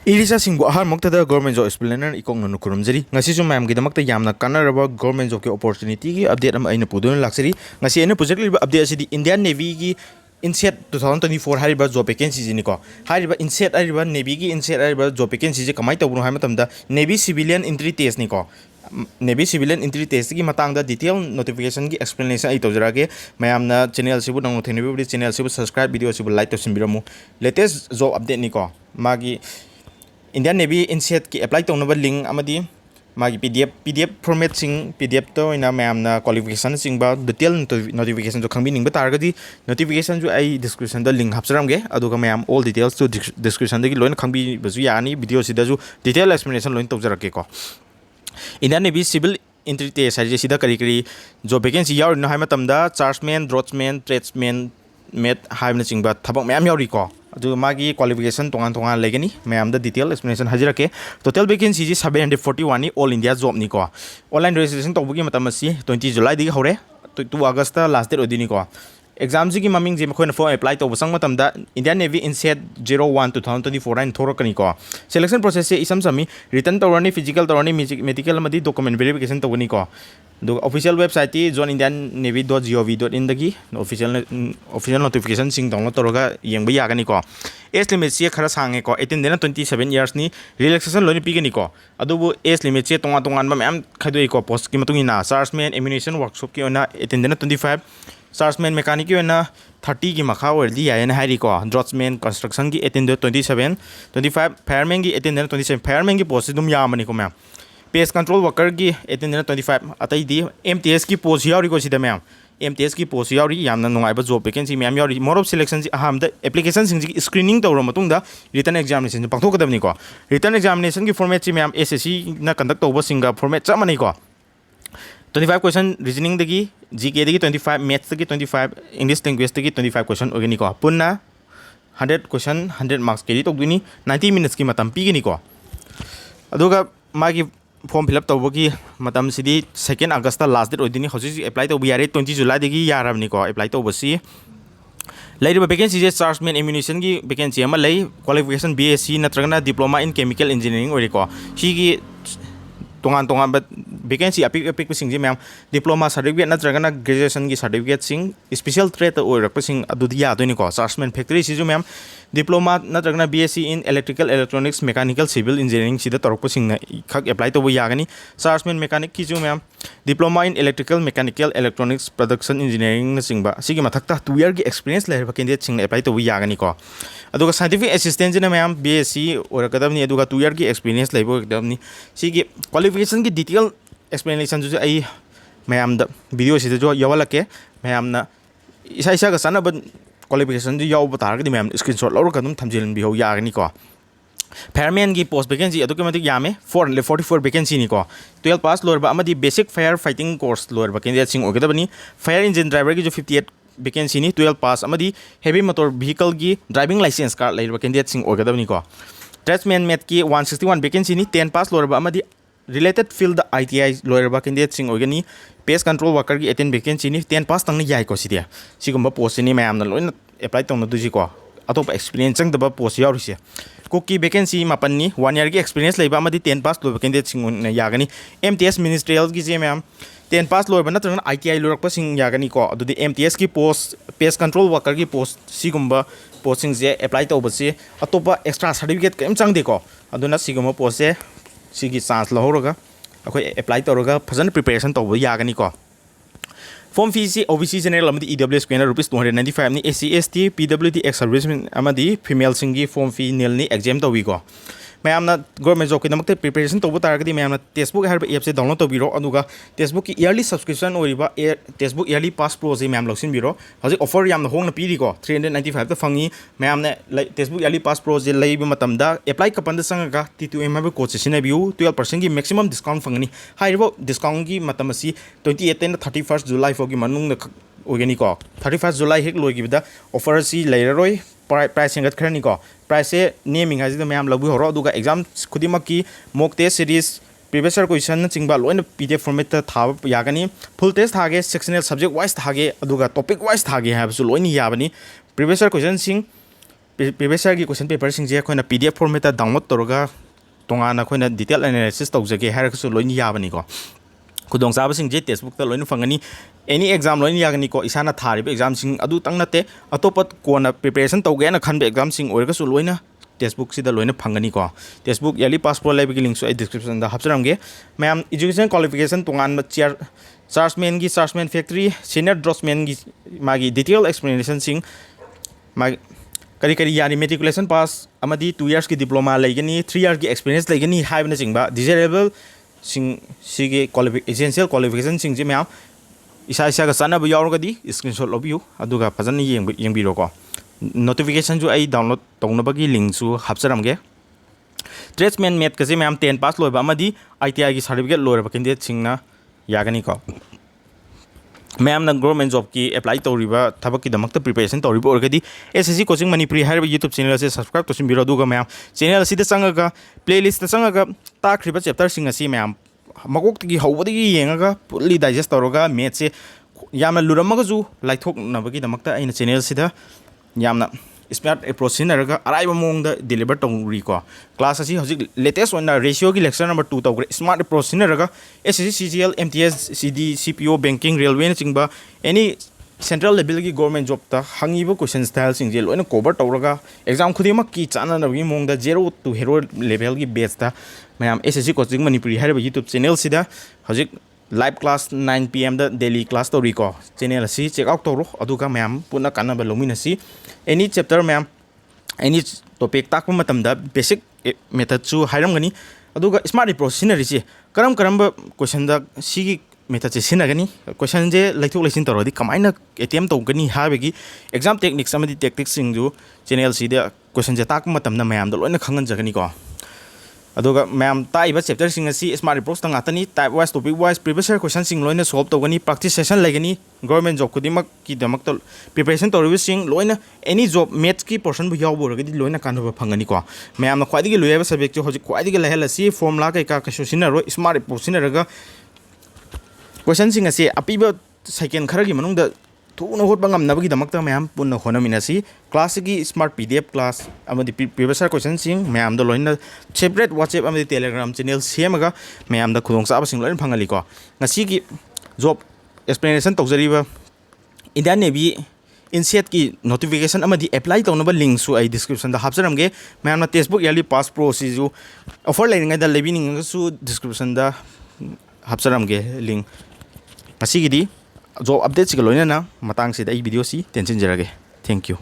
Irisa singbo ahar moktada government job explainer ikong nanu kurumjari ngasi su mayam gidamakta yamna kanaraba government job ke opportunity gi update am aina pudun laksari ngasi aina project update asidi Indian Navy gi INCET 2024 hariba job vacancy jini ko hariba INCET hariba Navy gi INCET hariba job vacancy je kamai tawbuno hai matamda Navy civilian entry test ni ko Navy civilian entry test ki matangda detail notification ki explanation ai tawjarage mayamna channel sibu nang thenibi channel sibu subscribe video sibu like tawsinbiramu latest job update ni ko magi Indian Navy INCET ki apply tawna link amadi magi PDF format sing PDF to ina mayamna qualification sing ba detail notification jo khangbi ning ba targadi notification jo ai description da link hapsaramge aduga mayam all details to description da gi loin khangbi bazu yani video sida ju detail explanation loin tawjarake ko Indian Navy civil entry test hari sida kari job vacancy yaw na hai matamda chargeman draughtsman tradesman met haibna chingba thabak mayam yauri ko adu magi qualification tongan legani mayam da detail explanation hajirake total vacancy ji 741 ni all India job ni ko online registration tawbugi matam asi 20 July digi hore 2 August last date odini ko exam ji gi maming ji mkhoi na form apply tawbu sang matam da Indian Navy INCET 01 2024 rain thorakani ko selection process se isam sami written tawrani physical tawrani medical amadi document verification tawani ko the official website is joinindiannavy.gov.in dagi official notification sing download toroga yengba yagani ko age limit se khara sange ko 18 dena 27 years ni relaxation loni pigani ko adubu age limit se tonga ma mem khadoi ko post ki matungina chargeman ammunition workshop ki ona 18 dena 25 chargeman mechanic ki ona 30 ki makha ordi yaena hari ko draftsman construction ki 18 dena 27 25 fireman ki 18 dena 27 fireman ki post dum yamani ko mem pest control worker ki 18 25 atai di MTS ki post yauri ko sida ma'am MTS ki post yauri yamna nungai ba job vacancy ma'am yauri mode of selection ji aham da application sing ji screening tawra matung da written examination pangthok kadam ni ko written examination ki format ji ma'am SSC na conduct tawba singa format chamani ko 25 question reasoning dagi GK dagi 25 maths dagi 25 English language dagi 25 question ogani ko punna 100 question 100 marks keri tokduni 90 minutes ki matam pi gini ko aduga magi form fill up tawbagi matam sidi 2 August last date odini hoji apply tawbi yare 20 July dagi yarabni ko apply tawbasi lairiba vacancy je chargeman ammunition gi vacancy ama lei qualification BSc natragana diploma in chemical engineering ori ko higi tongan but vacancy apik sing je ma'am diploma certificate natragana graduation gi certificate sing special trade oi rakpa sing adudi ya doni ko chargeman factory si ju ma'am diploma natragana BSc in electrical electronics mechanical civil engineering sida torok sing na khak apply to yagani chargeman mechanic ki ju ma'am diploma in electrical mechanical electronics production engineering na singba sigi mathakta 2 year gi experience leher candidate sing na apply to yagani ko aduga scientific assistant na ma'am BSc or kadamni aduga 2 year gi experience lebo kadamni sigi qualification ki detail explanation ju ai ma'am da video sida jo yawalake ma'am na isa ga sana ba qualification ju yaw batar ga ma'am screenshot lawra kadum thamjil bi ho yagani ko fireman ki post vacancy aduke matik yame 444 vacancy ni ko 12 pass lorba amadi basic fire fighting course lorba candidate sing ogedabani fire engine driver ki jo 58 vacancy ni 12 pass amadi heavy motor vehicle ki driving license card lorba candidate sing ogedabani ko tradesman met ki 161 vacancy ni 10 pass lorba amadi related field ITI lorba candidate sing ogani pest control worker ki 18 vacancy ni 10 pass tang ni yai ko sidia sigumba post ni mayam na loina apply tong na duji ko atop experience chang daba post yaurisi cookie vacancy mapan ni 1 year ki experience leiba amadi 10 pass lo candidate sing yagani MTS ministerial ki je ma'am 10 pass lo ba natrang ITI lorak pa sing yagani ko adudi MTS ki post pest control worker ki post sigumba posting je apply to basi atopa extra certificate kem chang de ko aduna sigumba post se sigi chance lo horoga akoi apply to roga phajana preparation to yagani ko form fee si OBC general amadi EWS ko na rupees 295 ni SC ST PWD ex servicemen amadi female singi form fee nil ni exam to wi ko mayamna government job ki namakte preparation to butaragadi mayamna TESTBOOK harba app se download to biro aduga TESTBOOK ki yearly subscription oriba TESTBOOK yearly pass pro je mayam loksin biro hoji offer yamna hongna piri ko 395 ta fangi mayamna TESTBOOK yearly pass pro je leiba matamda apply kapanda sanga T2M habe coach sine biu 12% ki maximum discount fangani haibo discount ki matamasi 28 and 31st July fogi manung ogani ko 31st July hek logibda offer si leiroi price singat khrani ko price naming haji mayam labu horo aduga exam khudima ki mock test series previous year question chingba loina PDF format ta thab yagani full test thage sectional subject wise thage aduga topic wise thage have so loini yabani previous year question sing previous year gi question paper sing je khoina PDF format ta download toroga tongana khoina detail analysis tawjage hairasu loini yabani ko khudong saba sing je textbook ta loina fangani any exam loina yagani ko isana thari exam sing adu tang nate atopat kona preparation tawge na khanbe exam sing oirgasu loina textbook sida loina phangani ko textbook yearly pass pro leibagi link so description da hapcharamge ma'am education qualification tongan ma chair chargeman factory senior draftsman gi magi detail explanation sing mag kari kari yani matriculation pass amadi 2 years ki diploma laigani 3 years ki experience laigani haibna singba desirable sing sige essential qualification sing je ma'am isa isa ga sana bu yaurgadi screenshot lobiu aduga phajana yengbiro ko notification ju ai download tongnabagi link su hapcharamge tradesman met kaje ma'am 10 pass loiba amadi ITI gi certificate loiba candidate singna yagani ko ma'am na government job ki apply toriba thabak ki damakta preparation toriba orgadi SSC coaching Manipuri hariba YouTube channel se subscribe to simbiro duga ma'am channel sida sangaga playlist sangaga takriba chapter singa si ma'am magok gi hawbadi yengaga fully digest toroga math se yamna luramaga ju laithok nabagi damakta aina channel sida yamna smart approach sinaraga araiba mongda deliver tongri ko class asi hojik latest one ratio gi lecture number 2 tawgre smart approach sinaraga SSC CGL MTS CD CPO banking railway chingba any central level gi government job ta hangiba question style sing je loina cover tawraga exam khudima ki chana nabgi mongda 0 to hero level gi batch ta mayam SSC coaching Manipuri hariba YouTube channel sida hojik live class 9 PM da daily class to rico channel si check out toro aduga ma'am puna kanaba lomina si any chapter ma'am any topic takpa matamda basic method chu hairam gani aduga smart approach sinari si karam question da si method se sinagani question je laithok lesin torodi kamaina attempt tawgani habegi exam techniques amadi tactics sing ju channel si da question je takpa matamna ma'am da loina khangan jagani ko aduga ma'am taiba chapter sing asi smart approach tang atani type wise topic wise previous year question sing loina solve tawgani practice session lagani government job kudimak ki damak to preparation to sing loina any job maths ki portion bu yaw boragadi loina kanaba phangani ko ma'am na khwaidi gi loyaba subject jo hoji khwaidi gi lahel asi formula kai ka ka sinaro smart approach sinaraga question sing asi apiba second kharagi manungda thuna hot bangam nabagi damakta ma'am punna honaminasi class gi smart PDF class amadi previous question sing ma'am do loina separate WhatsApp amadi Telegram channel semaga ma'am da khudong sa sing loin phangali ko ngasi gi job explanation tawjariba Indian Navy INCET ki notification amadi apply tawnaba link su ai description da hapcharamge ma'am na textbook yearly pass pro si ju offer laining da lebining su description da hapcharamge link ngasi gi di job updates ga loina na matang se da video si tension jarage thank you